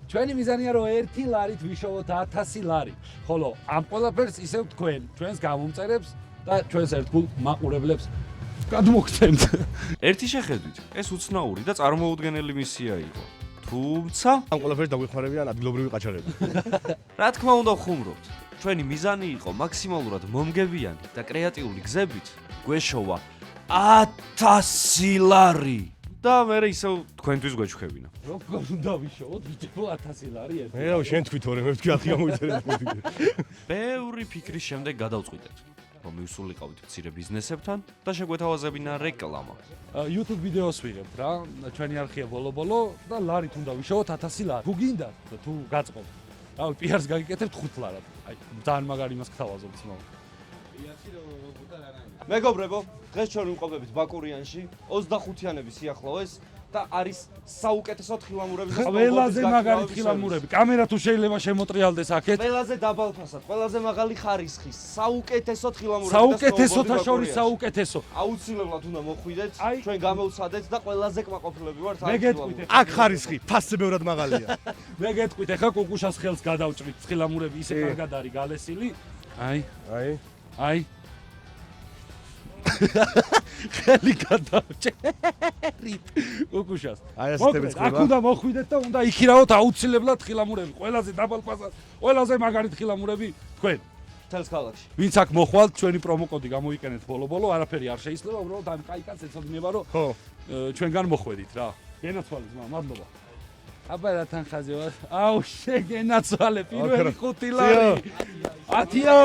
ჩვენი მიზანია რომ 1 ლარით ვიშოვოთ 1000 ლარი. ხოლო ამ ყველაფერს ისევ თქვენ, ჩვენს გამომწერებს და ჩვენს ერთგულ მაყურებლებს გადმოგცემთ. ერთი შეხედვით, ეს უცნაური და წარმოუდგენელი მისია იყო. თუმცა, ამ ყველაფერს დაგვეხმარებიან ადგილობრივი ყაჩაღები. რა თქმა უნდა ვხუმრობთ. ჩვენი მიზანი იყო მაქსიმალურად მომგებიანი და კრეატიული გზებით გვეშოვა 1000 ლარი. და მე ისევ თქვენთვის გვეჩვევინა. როგორ უნდა ვიშოვოთ ბიჭო 1000 ლარი ერთი. მე რა შენ თვითონ მე ვთქვი 10 გამოიწერეთ. ბევრი ფიქრის შემდეგ გადავწყვიტეთ, რომ მივსულიყავით მცირე ბიზნესებთან და შეგვეთავაზებინა რეკლამა. YouTube ვიდეოს ვიღებთ რა, ჩვენი არხია ბოლო-ბოლო და ლარით უნდა ვიშოვოთ 1000 ლარი. თუ გინდა თუ გაწყობთ. რავი, PR-ს გაგიკეთებთ 5 ლარად. აი, ძალიან მაგარი იმას გთავაზობთ ძმაო. მეგობრებო, დღეს ჩვენ ვიმყოფებით ბაკურიანში, 25-იანების სიახლოვეს და არის საუკეთესო თხილამურების და ყველაზე მაგარი თხილამურები. კამერა თუ შეიძლება შემოტრიალდეს აქეთ. ყველაზე დაბალფასად, ყველაზე მაღალი ხარისხის, საუკეთესო თხილამურები და საუკეთესოთა შორის საუკეთესო. აუცილებლად უნდა მოხვიდეთ, აი. ჩვენ გამოვცადეთ და ყველაზე კმაყოფილები ვართ მე გეტყვით, აქ ხარისხი ფასზე ბევრად მაღალია. მე გეტყვით, ეხა კუკუშას ხელს გადავჭრით, თხილამურები ისე კარგად არის გალესილი. აი, აი. ხელი გადავჭერით კუკუშას. აი ასეთებიც აქ უნდა მოხვიდეთ და უნდა იქირავოთ აუცილებლად თხილამურები. ყველაზე დაბალფასად, ყველაზე მაგარი თხილამურები თქვენ. თელს ქალაქში. ვინც აქ მოხვალთ, ჩვენი პრომოკოდი გამოიყენეთ ბოლო-ბოლო, არაფერი არ შეიძლება, უბრალოდ ამ კაიკაც ეცოდინება, რომ ხო. ჩვენგან მოხვედით რა. გენაცვალე ძმა, მადლობა. აბა რა თან ხაზე ვარ? აუ, შეგენაცვალე პირველი 5 ლარი. 10-ია.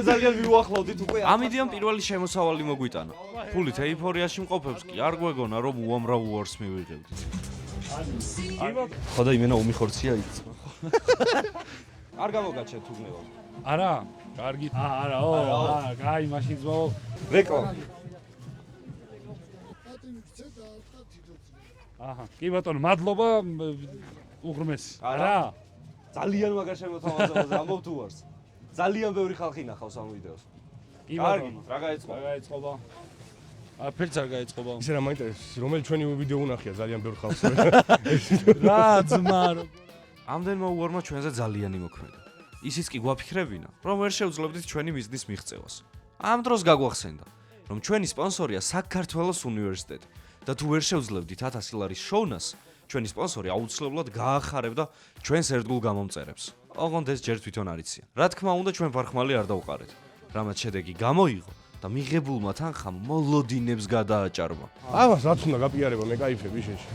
ძალიან მივახლოვდით უკვე. ამიტომ პირველი შემოსავალი მოგვიტანა. ფულით ეიფორიაში მყოფებს კი არ გვეგონა რომ უამრავ უარს მივიღებდით. ხოდა იმენა უმიხორცია იწვა. არ გამოგაჩეთ თუგნევა. არა, კარგი. არა, კაი, მაშინ ძმაო. რეკლამა. აჰა, კი ბატონო, მადლობა უღრმესი. არა. ძალიან მაგარ შემოთავაზებაზე ამბობ თუ ვარს. ძალიან ბევრი ხალხი ნახავს ამ ვიდეოს. კი კარგი, ბატონო. რა გაეწყობა? რა გაეწყობა? არაფერს არ გაეწყობა. ისე რა მაინტერესებს, რომელი ჩვენი ვიდეო უნახია ძალიან ბევრ ხალხს. რა ძმა რო. ამდენმა უარმა ჩვენზე ძალიან იმოქმედა. ისიც კი გვაფიქრებინა, რომ ვერ შევძლებდით ჩვენი მიზნის მიღწევას. ამ დროს გაგვახსენდა, რომ ჩვენი სპონსორია საქართველოს უნივერსიტეტი და თუ ვერ შევძლებდით 1000 ლარის შოვნას, ჩვენი სპონსორი აუცილებლად გაახარებდა ჩვენს ერთგულ გამომწერებს. ოღონდ ეს ჯერ თვითონ არიციან. რა თქმა უნდა, ჩვენ ფარხმალი არ დავყარეთ. რამაც შედეგი გამოიღო და მიღებულმა თანხამ მოლოდინებს გადააჭარბა. ამას რაც უნდა გაპიარება, მე кайფები შეში.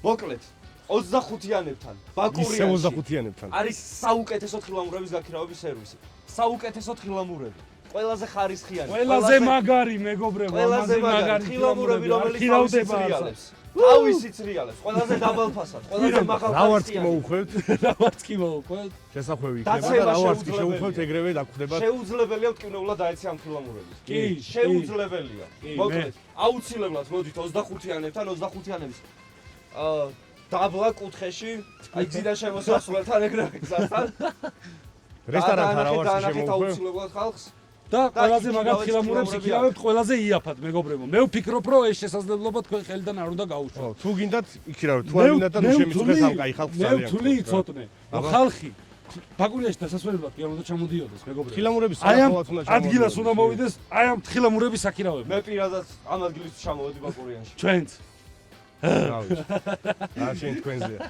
მოკლედ, 25-იანებთან, ისე ბაკურიანში 25-იანებთან. არის საუკეთესო თხილამურების გაქირავების სერვისი. საუკეთესო თხილამურები. ყველაზე ხარისხიანი, ყველაზე მაგარი მეგობრებო, ყველაზე მაგარი თხილამურები, რომელიც ხირავდება რეალებს. თავისი ცრიალებს, ყველაზე დაბალფასად, ყველაზე მაღალ რა ვარც კი მოუხვევთ, რა ვარც კი მოუყვეთ. შესახვევი იქნება და რა ვარც კი შეუხვევთ, ეგრევე დაგხვდება. შეუძლებელია მტკივნეულად დაეცი ამ თხილამურების. კი, შეუძლებელია. კი, მოკლედ, აუცილებლად მოდით 25-იანებთან, 25-იანების დაბლა კუთხეში, აი გზიდან შემოსასვლელთან ეგრევე გზასთან. რესტორანთან რა ვარც კი შემოუხვევთ შემოუხვევ. აუცილებლად ხალხს. და ყველაზე იქ მაგარ იმავე თხილამურებს თხილამურები იქირავებთ ყველაზე იაფად მეგობრებო. მე ვფიქრობ, რომ ეს შესაძლებლობა თქვენ ხელიდან არ უნდა გაუშვათ. ხო, თუ გინდათ იქირავთ, თუ არ გინდათ და ნუ შემიწყეს ამ კაი ხალხს ძალიან. მე ვთვლი ცოტნე. ხალხი ბაკურიაში დასასვენებლად კი არ უნდა ჩამოდიოდეს მეგობრებო. თხილამურების აი ამ საფუძვლად უნდა ჩამოვიდეს. ადგილას უნდა მოვიდეს, აი ამ თხილამურების აქირავება. მე პირადად ამ ადგილით ჩამოვედი ბაკურიანში. ჩვენც. რა ვიცი. რა შენ თქვენზეა.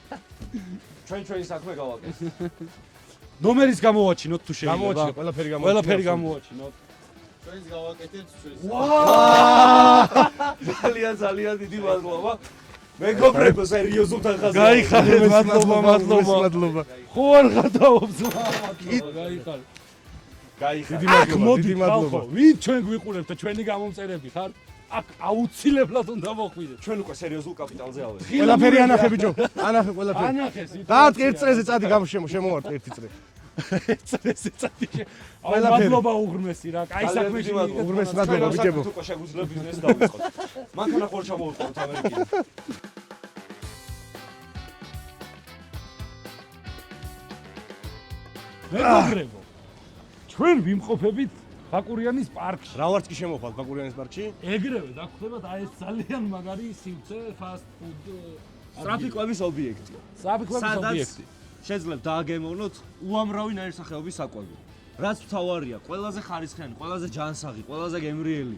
ჩვენი საქმე გავაკეთე. ნომერის გამოვაჩინოთ თუ შეიძლება. გამოვაჩინე, ყველაფერი გამოვაჩინოთ. ჩვენს გავაკეთეთ ჩვენს. ძალიან დიდი მადლობა. მეგობრებო, სერიოზულ თანხაზე. გაიხარეთ, მადლობა. მადლობა. ხო არ გადაობს. გაიხარეთ. გაიხარეთ. დიდი მადლობა. ვინ ჩვენ გვიყურებთ და ჩვენი გამომწერები ხარ? აქ აუცილებლად უნდა მოხვიდეთ. ჩვენ უკვე სერიოზულ კაპიტალზე ავედით. ყველაფერი ანახე ბიჭო. ანახე ყველაფერი. ანახეს. დაათ ერთ წრეზე წადი შემოვართ ერთი წრე. მადლობა უღრმესი რა. კაი საქმეში უღრმესი მადლობა ბიჭებო. უკვე შეგვიძლია ბიზნესი დავიწყოთ. მანქანა ხوار ჩამოვიყავთ ამერიკიდან. მეგობრებო, ჩვენ ვიმყოფებით ბაკურიანის პარკში. რა ვარც კი შემოვხვალ ბაკურიანის პარკში? ეგრევე დაგხვდებათ აი ეს ძალიან მაგარი სივრცე, fast food სტრაფიკვების ობიექტია. საფიქრების სადაც ობიექტი. შეძლებთ დააგემოვნოთ უამრავი ნაირსახეობის საკვები. რაც მთავარია, ყველაზე ხარისხიანი, ყველაზე ჯანსაღი, ყველაზე გემრიელი.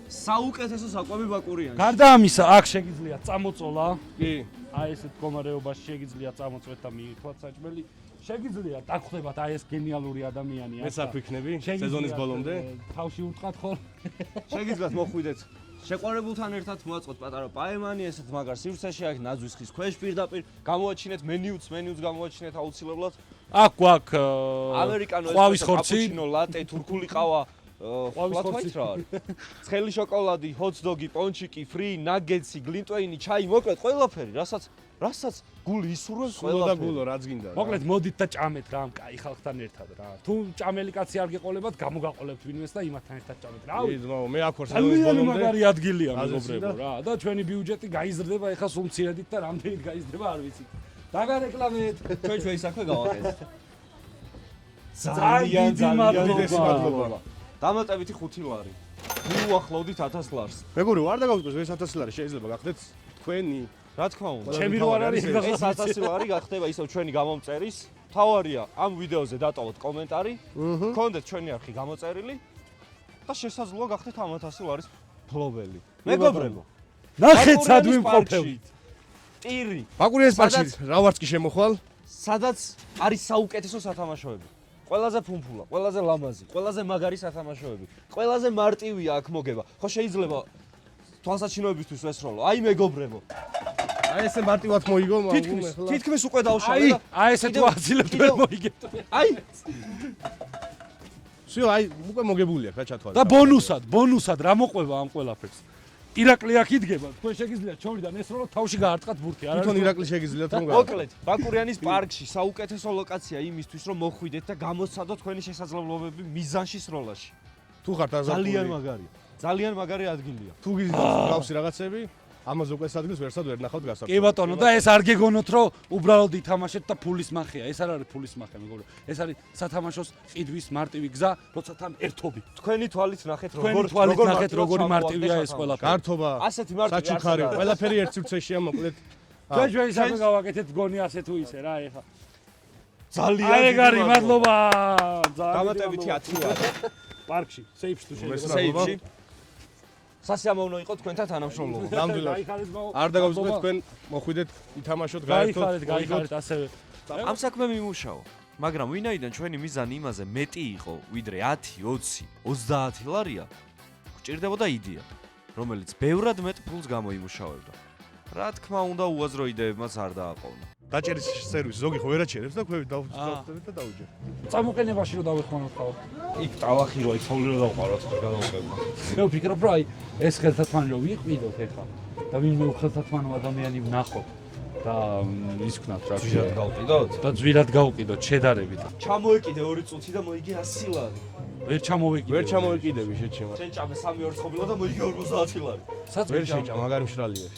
საუკეთესო საკვები ბაკურიანში. გარდა ამისა, აქ შეგიძლია წამოწოლა. კი. აი ესეთ მდგომარეობაში შეგიძლია წამოწვეთ და მიიღოთ საჭმელი. შეგიძლია დაგხვდებათ აი ეს გენიალური ადამიანი. მეც აქ ვიქნები სეზონის ბოლომდე. თავში ურტყათ ხოლ. შეგიძლიათ მოხვიდეთ შეყვარებულთან ერთად მოაწყოთ პატარა პაემანი, ესეთ მაგარ სივრცეში, აქ ნაძვის ხის ქვეშ პირდაპირ, გამოაჩინეთ მენიუც გამოაჩინეთ აუცილებლად. აქ გვაქვს ამერიკანო ყვავის ესპრესო, ხორცი. კაპუჩინო, ლატე, თურქული ყავა, ყვავის ხორცი. რა არის? ცხელი შოკოლადი, ჰოტ-დოგი, პონჩიკი, ფრი, ნაგეტსი, გლინტვეინი, ჩაი, მოკლედ ყველაფერი, რასაც გული ისურვებს გულო და ყველაფერი. გულო რაც გინდა. მოკლედ მოდით და ჭამეთ რა ამ კაი ხალხთან ერთად რა. თუ ჭამელი კაცი არ გეყოლებათ, გამოგაყოლებთ ვინმეს და იმათთან ერთად ჭამეთ რა. კი, ძმაო, მე აქ ვარ სეზონის ძალიან ბოლომდე. მაგარი ადგილია აზრს მეგობრებო და- რა. და ჩვენი ბიუჯეტი გაიზრდება ეხლა სულ მცირედით და რამდენით გაიზრდება არ ვიცით. დაგარეკლამეთ. ჩვენ საქმე გავაკეთეთ. ძალიან დიდი მადლობა. დამატებითი 5 ლარი. მიუახლოვდით 1000 ლარს. მეგობრო, არ დაგავიწყოს ეს 1000 ლარი შეიძლება გახდეთ თქვენი. რა თქმა უნდა. ჩემი რო არ არის ეს 1000 ლარი გახდება ისევ ჩვენი გამომწერის. თავარია ამ ვიდეოზე დატოვოთ კომენტარი, გქონდეთ ჩვენი არხი გამოწერილი და შესაძლოა გახდეთ ამ 1000 ლარის ფლობელი. მეგობრებო, ნახეთ სად ბაკურიანის ვიმყოფებით. ტირი, ბაკურიანის სადაც- პარკში რა ვარც კი შემოხვალ? სადაც არის საუკეთესო სათამაშოები. ყველაზე ფუმფულა, ყველაზე ლამაზი, ყველაზე მაგარი სათამაშოები. ყველაზე მარტივია აქ მოგება. ხო შეიძლება თვალსაჩინოებისთვის ვესროლო. აი მეგობრებო, აი ესე მარტივად მოიგო, თითქმის უკვე დავშალე აი, და აი ესეთ კიდევ- ვაცილებთ ვერ კიდევ- მოიგებთ. აი всё, აი უკვე მოგებული აქვს რა ჩათვალე. და ბონუსად რა მოყვება ამ ყველაფერს. ირაკლი აქ იდგება, თქვენ შეგიძლიათ ჩორიდან ესროლოთ თავში გაარტყათ ბურთი. არ თვითონ არის ირაკლი შეგიძლიათ რომ მოკლედ, ბაკურიანის პარკში საუკეთესო ლოკაცია იმისთვის, რომ მოხვიდეთ და გამოცადოთ თქვენი შესაძლებლობები მიზანში სროლაში. თუ ხართ აზროვნული. ძალიან მაგარია. ძალიან მაგარი ადგილია. თუ გიზიდავთ გავსი რაღაცები, ამაზე უკვე ადგილს ვერსად ვერ ნახავთ გასართობ. კი ბატონო და ეს არ გეგონოთ რომ უბრალოდ ითამაშეთ და ფულის მახია. ეს არ არის ფულის მახე მეგობრებო. ეს არის სათამაშოს ყიდვის მარტივი გზა, როცა თან ერთობი. თქვენი თვალით ნახეთ თქვენი თვალით ნახეთ როგორი მარტივია ეს ყველაფერი. გართობა, ასეთი მარტივი საჩუქარი, არსად არ ყველაფერი ერთ სივრცეშია მოკლედ. ჩვენ საქმე გავაკეთეთ გონი ასე თუ ისე რა ეხა. ძალიან აი ეგ არის, მადლობა. დამატებითი 10 ლარი. პარკში, სეიფში თუ შეიძლება. სეიფში. სასიამოვნო იყო თქვენთან თანამშრომლობა. ნამდვილად. არ დაგავიწყდეთ თქვენ მოხვიდეთ, ითამაშოთ, გაიხარეთ, გაერთოთ. გაიხარეთ ასევე. ამ საქმე მიმუშაო. მაგრამ ვინაიდან ჩვენი მიზანი იმაზე მეტი იყო, ვიდრე 10, 20, 30 ლარია, გვჭირდებოდა იდეა, რომელიც ბევრად მეტ ფულს გამოიმუშავებდა. რა თქმა უნდა, უაზრო იდეებმაც არ დააყოვნა. დაჭერის სერვისი ზოგი ხო ვერაჩერებს და ქვევით დავუჯერეთ და დავუჯერ. წამოყენებაში რომ დავეხმაროთ ხავ. იქ ტალახირო, იქ თოვლი რა დავყაროთ გადავყება. მე ვფიქრობ რომ აი ეს ხელთათმანი რომ ვიყვიდოთ ეხა და ვინმე ხელთათმანო ადამიანი ვნახოთ და ის ვქნათ რა ძვირად გავყიდოთ? და ძვირად გავყიდოთ შედარებით. ჩამოეკიდე 2 წუთი და მოიგე 100 ლარი. ვერ ჩამოვეკიდე. ვერ ჩამოეკიდები შეჩემა. შენ ჭამე 3-2 ხობილა და მოიგე 50 ლარი. ვერ შეჭა, მაგარი მშრალია.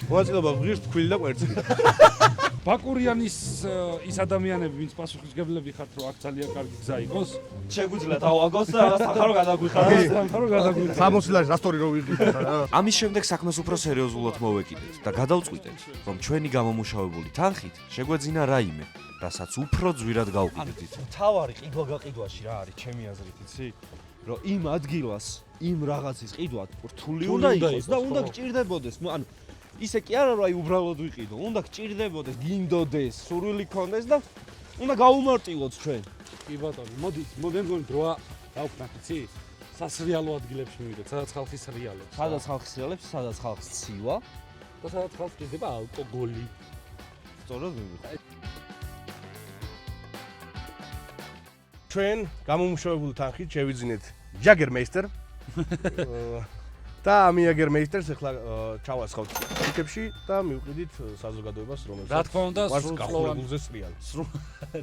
მონაწილეობა ღირს თქვილი და კვერცხი. ბაკურიანის ის ადამიანები, ვინც პასუხისმგებლები ხართ, რომ აქ ძალიან კარგი გზა იყოს. შეგვიძლია დავაგოს და რაღაც ახარო გადაგვიხარ. ახლა გადაგვიდეთ. 60 ლარი რასტორი რო ვიღებთ რა. ამის შემდეგ საქმეს უფრო სერიოზულად მოვეკიდეთ და გადავწყვიტეთ, რომ ჩვენი გამომუშავებული თანხით შეგვეძინა რაიმე, რასაც უფრო ძვირად გავყიდეთ. თავარი ყიდვა გაყიდვაში რა არის ჩემი აზრით, იცი? რომ იმ ადგილას, იმ რაღაცის ყიდვა რთული უნდა იყოს და უნდა გჭირდებოდეს. ანუ ისე კი არა რომ აი უბრალოდ ვიყიდო, უნდა გჭირდებოდეს, გინდოდეს, სურვილი გქონდეს და უნდა გაუმარტივოთ ჩვენ. კი ბატონო, მოდი, მე მგონი დროა დავხნათ, იცი? სასრიალო ადგილებში მივიდეთ, სადაც ხალხი სრიალობს. სადაც ხალხი სრიალებს, სადაც ხალხს ცივა. და სადაც ხალხი ყიდება ალკოგოლი. სწორად მივიღეთ. ჩვენ გამომუშავებული თანხით შევიძინეთ ჯაგერმეისტერ. და ამ იაგერმეისტერს ახლა ჩავასხავთ იქებში და მივყიდით საზოგადოებას რომელსაც რა თქმა უნდა, სრულწლოვანი სრულწლოვანი გახურებულზე სრიალი.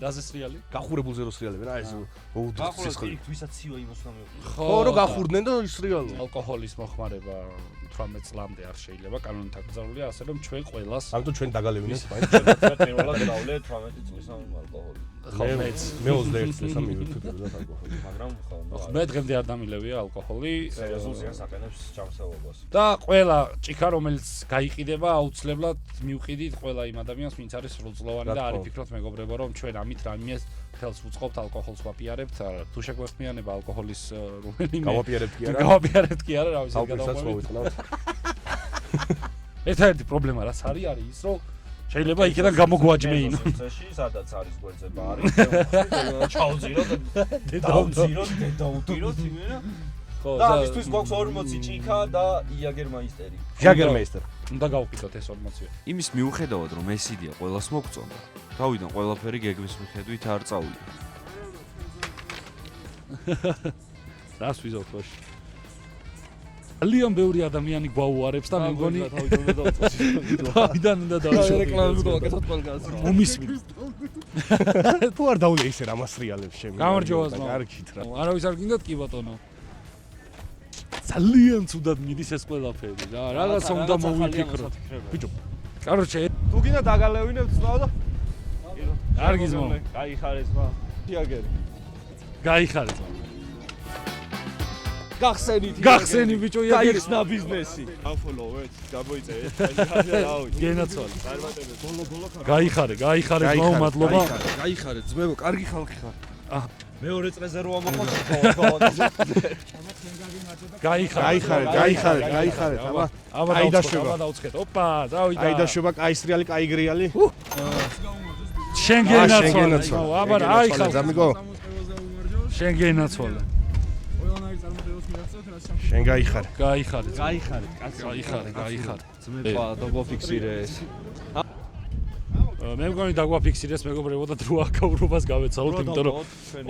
რაზე სრიალი? გახურებულზე რო სრიალებენ, აი ეს მოუდროს სისხლი. ვისაც ცივა იმას უნდა მივიღოთ. ხო, რო გახურდნენ და სრიალო. ალკოჰოლის მოხმარება 18 წლამდე არ შეიძლება, კანონით აკრძალულია, ასე რომ ჩვენ ყველას ამიტომ ჩვენ დაგალევინეთ მაინც. პირველად დავლე 18 წლის ამ ალკოჰოლი. ხო მეც მე 21 წელს ამივიფიქრე და ალკოჰოლი. მაგრამ ხო მე დღემდე არ დამილევია ალკოჰოლი სერიოზულ ზიანს აყენებს ჯანმრთელობას. და ყველა ჭიქა რომელიც გაიყიდება აუცილებლად მივყიდით ყველა იმ ადამიანს ვინც არის სრულწლოვანი და არ იფიქროთ მეგობრებო რომ ჩვენ ამით რამეს ხელს ვუწყობთ ალკოჰოლს ვაპიარებთ არა თუ შეგვეხმიანება ალკოჰოლის რომელიმე გავაპიარებთ კი არა? გავაპიარებთ კი არა რა ვიცი ალკოჰოლსაც მოვიწყნავთ. ერთ-ერთი პრობლემა რაც არის ის რომ შეიძლება იქიდან გამოგვაჯმეინო წეში სადაც არის გვერდზე ბარი ჩაუძიროთ დაუძიროთ იმენა ხო და ამისთვის გვაქვს 40 ჭიქა და იაგერმაისტერი ჯაგერმეისტერ. უნდა გავუკეთოთ ეს 40. იმის მიუხედავად რომ ეს იდეა ყველას მოგწონდა თავიდან ყველაფერი გეგმის მიხედვით არ წავიდა რას ვიზავთ ბოში ძალიან ბევრი ადამიანი გვაუარებს და მე მგონი თავიდან უნდა დავშოვო რეკლამები გავაკეთოთ ყველგანს. მომისმინე თუ არ დაუნე ისე რამას რეალებს შემი. გამარჯობა ზმნა. კარგით რა. არავის არ გინდათ კი ბატონო ძალიან ცუდად მიდის ეს ყველაფერი რა რაღაცა უნდა მოვიფიქროთ ბიჭო კაროჩე თუ გინდა დაგალევინებთ ზმაო და კარგი ზმო გაიხარე ზმა. იაგერი. გაიხარე ზმო გახსენი ბიჭო იაგერი გაიხსნა ბიზნესი. აფოლოვეთ, გამოიწერეთ. გენაცვალე გაიხარე ზმო მადლობა გაიხარეთ ძმებო კარგი ხალხი ხარ მეორე წრეზე რო ამოყოთ. გაიხარე, აბა. აბა დაიშვება. დაუწყეთ ოპა დავიდა აი დაშვება კაისრიალი, კაიგრიალი. შენ გენაცვალე აბა აი ხალხი დამიგო. შენ გენაცვალე შენ გაიხარე. გაიხარე ძმებო დაგოფიქსირე ეს მე მგონი დაგვაფიქსირეს მეგობრებო და დრო აკავრობას გავეცალოთ იმიტომ რომ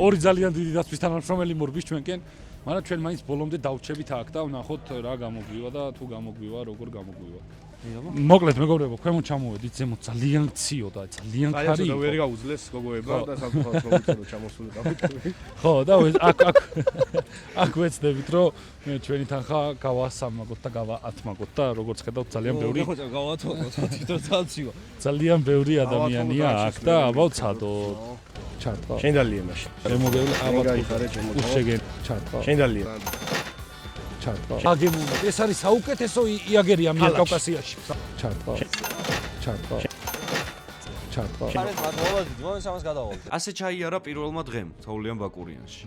ორი ძალიან დიდი დაცვის თანამშრომელი მორბის ჩვენკენ მაგრამ ჩვენ მაინც ბოლომდე დავჩებით აქ და ვნახოთ რა გამოგვივა და თუ გამოგვივა როგორ გამოგვივა მოკლედ მეგობრებო ქვემოთ ჩამოვედით ზემოთ ძალიან ციო და ძალიან ხარი და ვერ გაუძლეს გოგოება და საკუთარ პროვინციაზე ჩამოსულიყავით. ხო და აქ ვეცდებით რომ ჩვენი თანხა გავასამაგოთ და გავაათმაგოთ და როგორც ხედავთ ძალიან ბევრი ძალიან ბევრი ადამიანია აქ და აბა ვცადოთ ჩარტყა შენ დალია მაშინ. შემოგევლე აბა გაიხარე ჩემო. უშეგენ ჩარტყა შენ დალია. ჩარტყა აგემუნო ეს არის საუკეთესო იაგერი ამიერკავკასიაში ჩარტყა ასე ჩაიარა პირველმა დღემ თოვლიან ბაკურიანში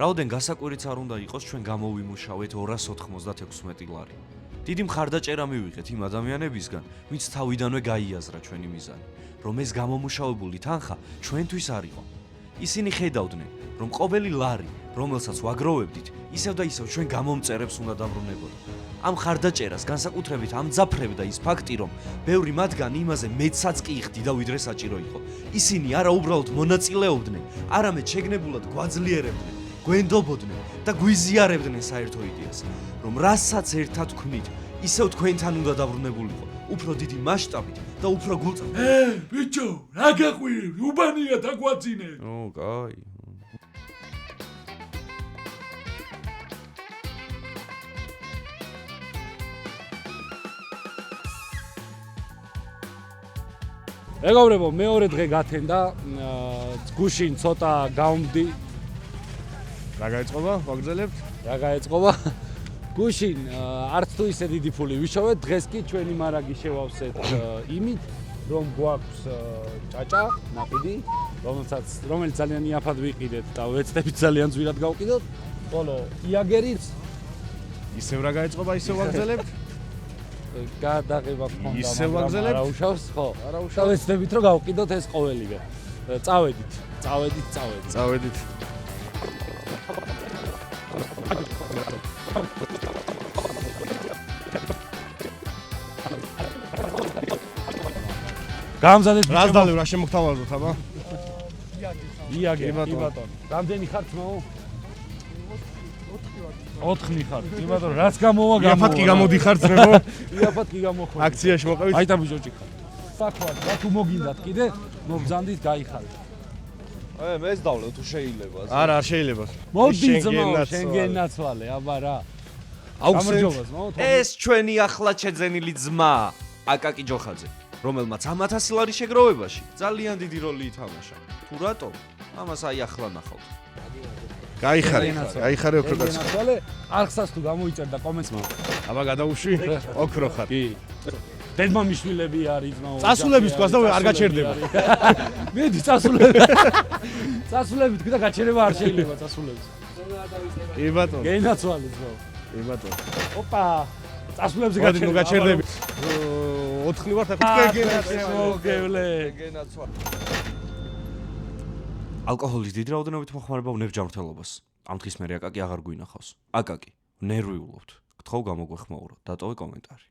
რაოდენ გასაკვირიც არ უნდა იყოს ჩვენ გამოვიმუშავეთ 296 ლარი დიდი მხარდაჭერა მივიღეთ იმ ადამიანებისგან ვინც თავიდანვე გაიაზრა ჩვენი მიზანი რომ ეს გამომუშავებული თანხა ჩვენთვის არ იყო ისინი ხედავდნენ რომ ყოველი ლარი რომელსაც ვაგროვებდით ისევ და ისევ ჩვენ გამომწერებს უნდა დაბრუნებოდა ამ ხარდაჭერას განსაკუთრებით ამძაფრებდა ის ფაქტი რომ ბევრი მათგანი იმაზე მეცაც კი იხდიდა ვიდრე საჭირო იყო ისინი არა უბრალოდ მონაწილეობდნენ არამედ შეგნებულად გვაძლიერებდნენ გვენდობოდნენ და გვიზიარებდნენ საერთო იდეას რომ რასაც ერთად ვქმნით ისევ თქვენთან უნდა დაბრუნებულიყო უფრო დიდი მასშტაბით და უფრო გულწრფელად ბიჭო რა გაყვირებ უბანია დაგვაძინე ო კაი მეგობრებო მეორე დღე გათენდა გუშინ ცოტა გავმდი რა გაიწყობა? ვაგრძელებთ? რა გაეწყობა გუშინ არც თუ ისე დიდი ფული ვიშოვეთ დღეს კი ჩვენი მარაგი შევავსეთ იმით რომ გვაქვს ჭაჭა ნაყიდი რომელიც ძალიან იაფად ვიყიდეთ და ვეცდებით ძალიან ძვირად გავყიდოთ ხოლო იაგერიც ისევ რა გაიწყობა ისევ ვაგრძელებთ? გადაღება გქონდა ისევ ვაგრძელებთ? არა უშავს ხო და ვეცდებით რომ გავყიდოთ ეს ყოველივე წავედით წავედით. გამზადეთ რას დალევ რა შემოგთავაზოთ აბა? იაგე კი ბატონო რამდენი ხარ ძმაო 4 ხარ კი ბატონო რაც გამოვა იაფად კი გამოდიხარ ძმებო იაფად კი გამოხო აქციაში მოყევით აი და ბიჭოჭი ხარ საქმე რა თუ მოგინდათ კიდე მოგზანდით გაიხარეთ მეც დავლევ თუ შეიძლება არა არ შეიძლება მოდი ძმაო შენ გენაცვალე აბა რა გამარჯობა ძმაო ეს ჩვენი ახლა შეძენილი ძმა აკაკი ჯოხაძე რომელმაც 100,000 ლარის შეგროვებაში ძალიან დიდი როლი ითამაშა. თუ რატომ? ამას აი ახლა ნახავთ. გაიხარე ოქრო კაცო. ნაცვალე არხსაც თუ გამოიწერდა კომენტს მაგ. აბა გადაუშვი ოქრო ხარ. კი. დედმამიშვილები არის ძმაო. წასულების თქვას და არ გაჩერდება. მედი წასულები. წასულები თქვი და გაჩერება არ შეიძლება წასულების. კი ბატონო. გენაცვალე ძმაო. კი ბატონო. ოპა. წასულებზე მოდი ნუ გაჩერდები. 4 ვართ აქ მოგევლე. ალკოჰოლის დიდი რაოდენობით მოხმარება უნებს ჯანმრთელობას. ამ დღის მერე აკაკი აღარ გვინახავს. აკაკი, ნერვიულობთ. გთხოვ გამოგვეხმაურო. დატოვე კომენტარი.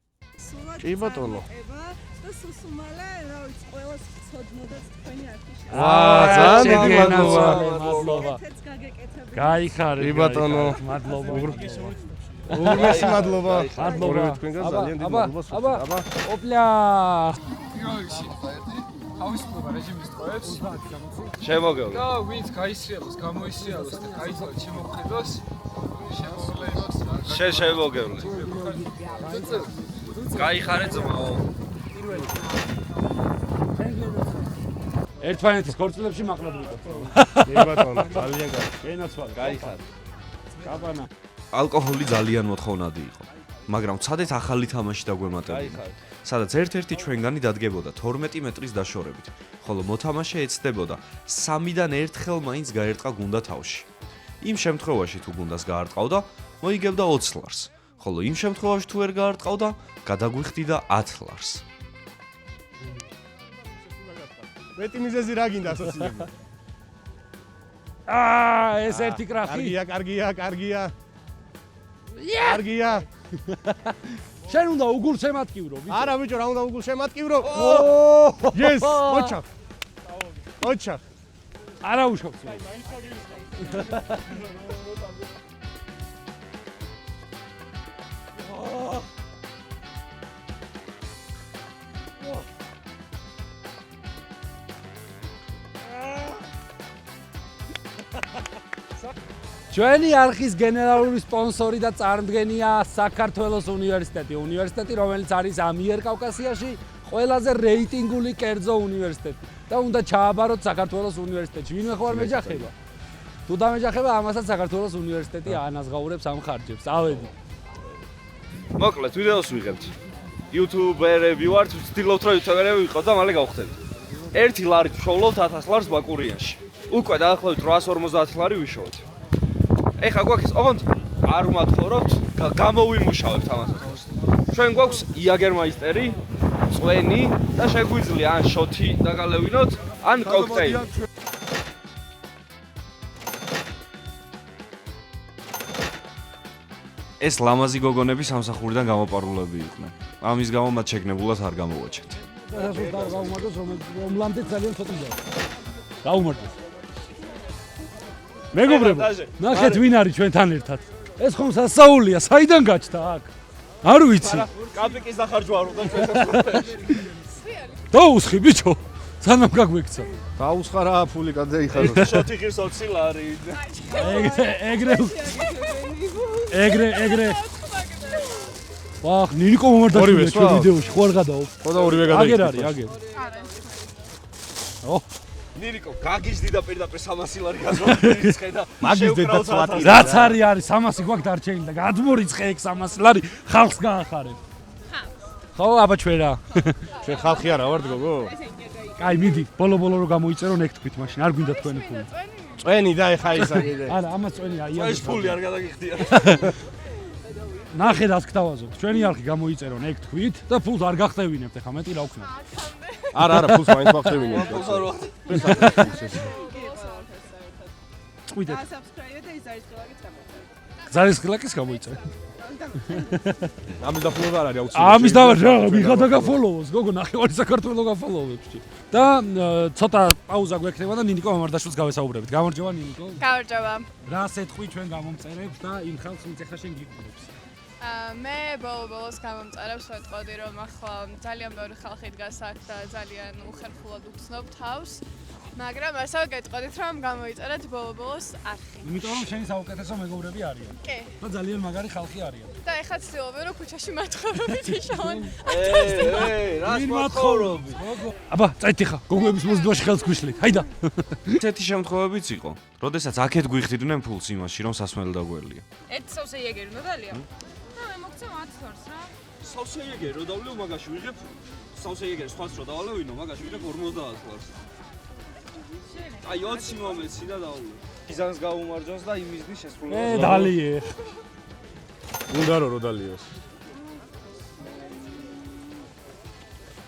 კი ბატონო. და სუსუმალე, რა ვიცი, ყველას ცოდნოდაც თქვენი არქიში. ძალიან მადლობა. ეთერს გაგეკეთებინე. გაიხარე. კი ბატონო. მადლობა. უღრმესი მადლობა. მადლობა. ორივე თქვენგან ძალიან დიდი მადლობა. აბა. ოპლა. თავისუფლება რეჟიმის ტყუებს შემოგევლე. და ვინც გაისრიალოს, გამოისრიალოს და გაიცვალოს შემოხედოს, შემოვლებს რა. შემოგევლე. გაიხარე ძმაო. ერთმანეთის ქორწილებში მაყნად ვიყავ. კი ბატონო, ძალიან კარგი. გენაცვალე. გაიხარე. კაპანა. ალკოჰოლი ძალიან მოთხოვნადი იყო. მაგრამ ცადეთ ახალი თამაში დაგვემატებინა. სადაც ერთ-ერთი ჩვენგანი დადგებოდა 12 მეტრის დაშორებით, ხოლო მოთამაშე ეცდებოდა 3-დან 1 ხელ მაინც გაერტყა გუნდა თავში. იმ შემთხვევაში თუ გუნდას გაარტყავდა, მოიგებდა 20 ლარს, ხოლო იმ შემთხვევაში თუ ვერ გაარტყავდა, გადაგვიხდიდა 10 ლარს. მეტი მიზეზი რა გინდა ასოცირებული? ეს ერთი კრახი. კარგია. კარგია. შენ უნდა უგულ შემატკივრო, ბიჭო. არა ბიჭო, რა უნდა უგულ შემატკივრო? yes, ოჩა. არა უშავს. ჩვენი არხის გენერალური სპონსორი და წარმდგენია საქართველოს უნივერსიტეტი. უნივერსიტეტი, რომელიც არის ამიერკავკასიაში ყველაზე რეიტინგული კერძო უნივერსიტეტი. და უნდა ჩააბაროთ საქართველოს უნივერსიტეტში. ვინმე ხო არ მეჯახება? თუ დამეჯახება, ამასაც საქართველოს უნივერსიტეტი ანაზღაურებს ამ ხარჯებს. ავედი. მოკლედ, ვიდეოს ვიღებთ. YouTuber-ები ვართ, ვცდილობთ რომ YouTuber-ები ვიყავ და მალე გავხდებით. 1 ლარი ვშოვლობთ 1000 ლარს ბაკურიანში. უკვე დაახლოებით 850 ლარი ვიშოვეთ. ეხა გვაქვს, ოღონდ არ ვმათხოვთ, გამოვიმუშავებთ ამასაც. ჩვენ გვაქვს იაგერმაისტერი, წვენი და შეგვიძლია ან შოთი დაგალევინოთ, ან კოქტეილი. ეს ლამაზი გოგონები სამსახურიდან გამოპარულები იყვნენ. ამის გამო მათ შეგნებულად არ გამოვაჩენთ. გაუმარტოს, რომლამდე ძალიან ცოტა ძაა. გაუმარტოს. მეგობრებო, ნახეთ ვინ არის ჩვენთან ერთად. ეს ხომ სასაულია, საიდან გაჩნდა აქ? არ ვიცი. კაპიკის დახარჯვარო და ჩვენს დაუსხი ბიჭო. სანამ გაგვექცა. დაუსხა რა ფული გადაიხარო. შოთი ღირს 20 ლარი. ეგრე. ვახ, ნიკო მომარდა ჩვენ ვიდეოში, ხო არ გადაო? ხო და ორივე გადაიხარო. აგერ. ო, ნირიკო, გაგიჟდი და პირდაპირ 300 ლარი გაზრდილი ხედა. მაგის დედა ცვატი. რაც არის 300 გვაქვს დარჩენილი და გადმორიცხე ეგ 300 ლარი ხალხს გაახარებ. ხო, აბა ჩვენ რა. ჩვენ ხალხი არა ვართ გოგო? კაი, მიდი, ბოლო რო გამოიწერო ეგ თქვით მაშინ, არ გვინდა თქვენი ფული. წვენი და ეხა ისა კიდე. არა, ამას წვენია, ეს ფული არ გადაგიხდია. ნახე რას გთავაზობთ. ჩვენი არხი გამოიწერონ ეგ თქვით და ფულს არ გახტევინებთ, ეხა მეტი რა ვქნა. არა, ფულს მაინც ვახტევინებთ. წვიდეთ. subscribe და ის არის ყველგან გამოწერილი. ზარის ხილაკის გამოიწერე. ამის დაფოლოვა არ არის აუცილებელი. ამის და რა, ვიღა დაგაფოლოვოს, გოგო, ნახევარი საქართველოს გაფოლოვებს. და ცოტა პაუზა გვექნება და ნინიკო მამარდაშვილს გავესაუბრებით. გამარჯობა ნინიკო. გამარჯობა. რას ეთქვი ჩვენ გამომწერებს და იმ ხალხს ვინც ახლა შენ გიყვებს. მე ბოლოს გამომწერებს ვეტყოდი რომ ახლა ძალიან ბევრი ხალხი დგას აქ და ძალიან უხერხულად უცნობ თავს. მაგრამ ასევე გეტყოდით რომ გამოიწერეთ ბოლოს არხი. იმიტომ რომ შენი საუკეთესო მეგობრები არიან. კი. და ძალიან მაგარი ხალხი არიან. და ეხლა ცდილობენ რომ ქუჩაში მათხოვრობით იშოვან. რას მათხოვრობი? აბა, წაით ხა, გოგოების მოსდევაში ხელს გვიშლით. ჰაიდა. ესეთი შემთხვევებიც იყო, როდესაც აქეთ გვიხდიდნენ ფულს იმაში, რომ სასმელი დაგველია. ერთი სავსე იეგერი უნდა დალია? და მე მოგცე 10 ლარს რა. სავსე იეგერი რო დავლევ მაგაში ვიღებ სავსე იეგერი სხვას რო დავალევინო მაგაში ვიღებ 50 ლარს. აი 20 მომეცი და დავლევ. იზანს გაუმარჯოს და იმ მიზნის შესრულებას. დალიე. უნდა რომ დალიოს.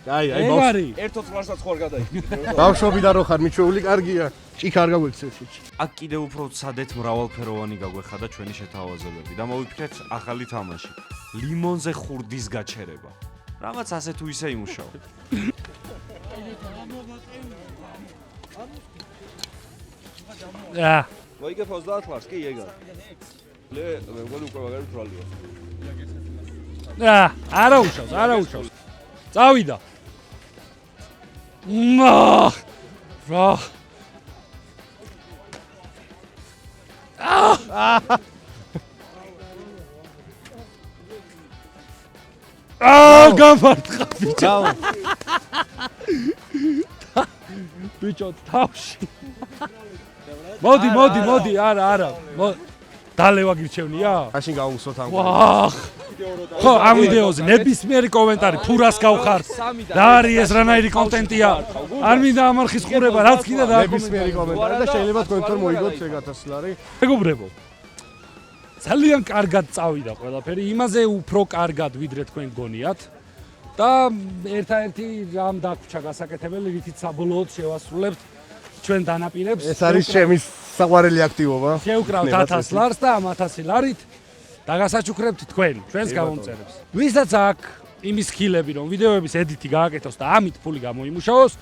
აი, ეგარი. ერთოც ლარსაც ხوار გადაიხდით. ბავშვობიდან რო ხარ მიჩვეული, კარგია. ჭიქა არ გაგვექცევს შეჭი. აქ კიდევ უფრო სადეთ მრავალფეროვანი გაგვეხადა ჩვენი შეთავაზებები და მოვიფიქრეთ ახალი თამაში. ლიმონზე ხურდის გაჩერება. რამაც ასე თუ ისე იმუშავა. მოიგებ 30 ლარს კი ეგარ. ლე, მე მგონი უკვე მაგარი თვალია. არა უშავს. წავიდა. რა. გამარტყა ბიჭო. ბიჭო, თავში. მოდი, არა. დალევა გირჩევნია? მაშინ გავუსვოთ ამ. ვახ. ხო, ამ ვიდეოზე ნებისმიერი კომენტარი ფურას გავხართ. რა არის ეს რანაირი კონტენტია? არ მინდა ამარხის ყურება, რაც კიდე ნებისმიერი კომენტარი და შეიძლება თქვენ თორ მოიგოთ 1000 ლარი. მეგობრებო. ძალიან კარგად წავიდა ყველაფერი, იმაზე უფრო კარგად ვიდრე თქვენ გონიათ. და ერთ-ერთი რამ დაგვჭა გასაკეთებელი, რითიც საბოლოოდ შევასრულებთ ჩვენ დანაპირებს. ეს არის ჩემი საყვარელი აქტივობა. შევკრავთ 1000 ლარს და ამ 1000 ლარით დაგასაჩუქრებთ თქვენ, ჩვენს გამომწერებს. ვისაც აქვს იმის ხილები, რომ ვიდეოების ედიტი გააკეთოს და ამით ფული გამოიმუშაოს,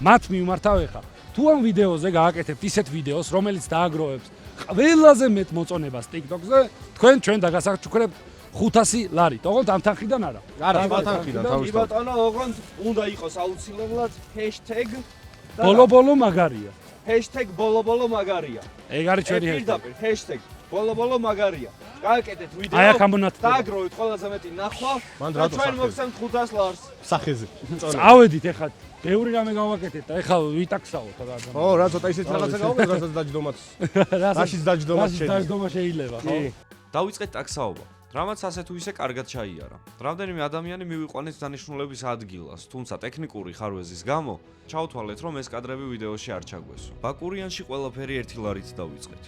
მათ მიმართავ ეხა. თუ ამ ვიდეოზე გააკეთებთ ისეთ ვიდეოს, რომელიც დააგროვებს ყველაზე მეტ მოწონებას TikTok-ზე, თქვენ ჩვენ დაგასაჩუქრებთ 500 ლარით. ოღონდ ამ თანხიდან არა. არა, ბატონიდან თავისთავად. ბატონო, ოღონდ უნდა იყოს აუცილებლად hashtag ბოლო მაგარია. hashtag ბოლო მაგარია. ეგ არის ჩვენი პირდაპირ hashtag ბოლო მაგარია. გააკეთეთ ვიდეო. აი აქ ამონათდება. დააგროვეთ ყველაზე მეტი ნახვა. მან და რატო ჩვენ სახეზე? მოგცემთ 500 ლარს. სახეზე. წავედით ეხლა. ბევრი რამე გავაკეთეთ და ეხლა ვიტაქსავოთ რა. ო, რა ცოტა ისეთ რაღაცა გავაკეთე, რასაც დაჯდომაც. რაშიც დაჯდომაც შეიძლება. დაჯდომა შეიძლება, ხო? დავიწყეთ ტაქსაობა. რამაც ასე თუ ისე კარგად ჩაიარა. რამდენიმე ადამიანი მივიყვანეთ დანიშნულების ადგილას, თუმცა ტექნიკური ხარვეზის გამო ჩავთვალეთ, რომ ეს კადრები ვიდეოში არ ჩაგვესო. ბაკურიანში ყველაფერი 1 ლარით დავიწყეთ.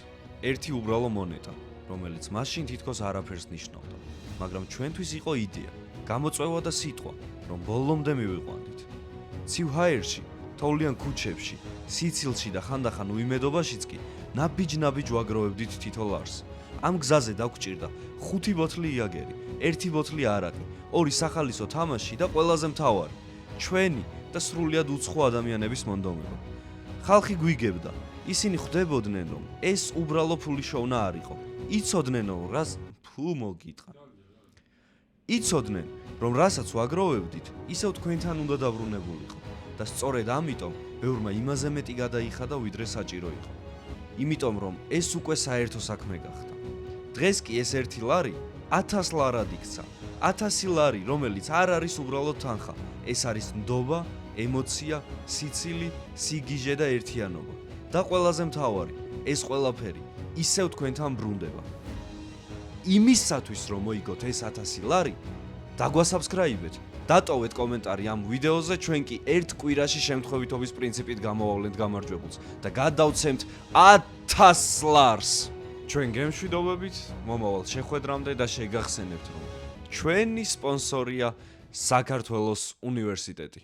ერთი უბრალო მონეტა, რომელიც მაშინ თითქოს არაფერს ნიშნავდა, მაგრამ ჩვენთვის იყო იდეა, გამოწვევა და სიტყვა, რომ ბოლომდე მივიყვანით. ცივ ჰაერში, თოვლიან ქუჩებში, სიცილში და ხანდახან უიმედობაშიც კი ნაბიჯ ვაგროვებდით თითო ლარს. ამ გზაზე დაგვჭირდა 5 ბოთლი იაგერი, 1 ბოთლი არაყი, 2 სახალისო თამაში და ყველაზე მთავარი, ჩვენი და სრულიად უცხო ადამიანების მონდომება. ხალხი გვიგებდა, ისინი ხვდებოდნენ, რომ ეს უბრალო ფულის შოვნა არ იყო. იცოდნენ, რომ რას ფუ მოგიტყა. იცოდნენ, რომ რასაც ვაგროვებდით, ისევ თქვენთან უნდა დაბრუნებულიყო და სწორედ ამიტომ ბევრმა იმაზე მეტი გადაიხადა, ვიდრე საჭირო იყო. იმიტომ რომ ეს უკვე საერთო საქმე გახდა. დღეს კი ეს 1 ლარი 1000 ლარად იქცა. 1000 ლარი, რომელიც არ არის უბრალოდ თანხა, ეს არის ნდობა, ემოცია, სიცილი, სიგიჟე და ერთიანობა. და ყველაზე მთავარი, ეს ყველაფერი ისევ თქვენთან ბრუნდება. იმისათვის, რომ მოიგოთ ეს 1000 ლარი, დაგვასაბსქრაიბეთ, დატოვეთ კომენტარი ამ ვიდეოზე, ჩვენ კი ერთ კვირაში შემთხვევითობის პრინციპით გამოვავლენთ გამარჯვებულს და გადავცემთ 1000 ლარს. ჩვენ გემშვიდობებით, მომავალ შეხვედრამდე და შეგახსენებთ, რომ ჩვენი სპონსორია საქართველოს უნივერსიტეტი.